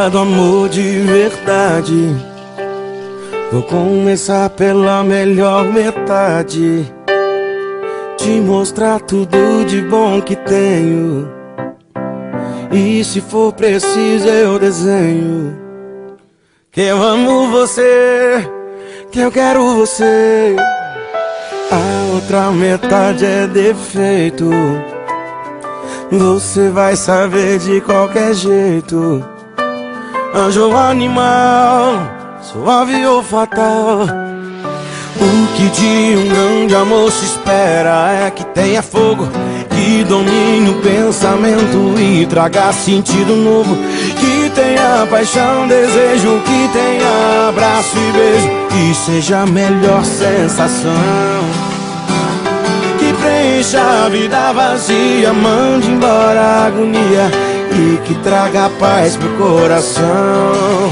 Estrada do amor de verdade. Vou começar pela melhor metade, te mostrar tudo de bom que tenho. E se for preciso eu desenho que eu amo você, que eu quero você. A outra metade é defeito, você vai saber de qualquer jeito. Anjo ou animal, suave ou fatal, o que de um grande amor se espera é que tenha fogo, que domine o pensamento e traga sentido novo, que tenha paixão, desejo, que tenha abraço e beijo, que seja a melhor sensação, que preencha a vida vazia, mande embora a agonia e que traga paz pro coração.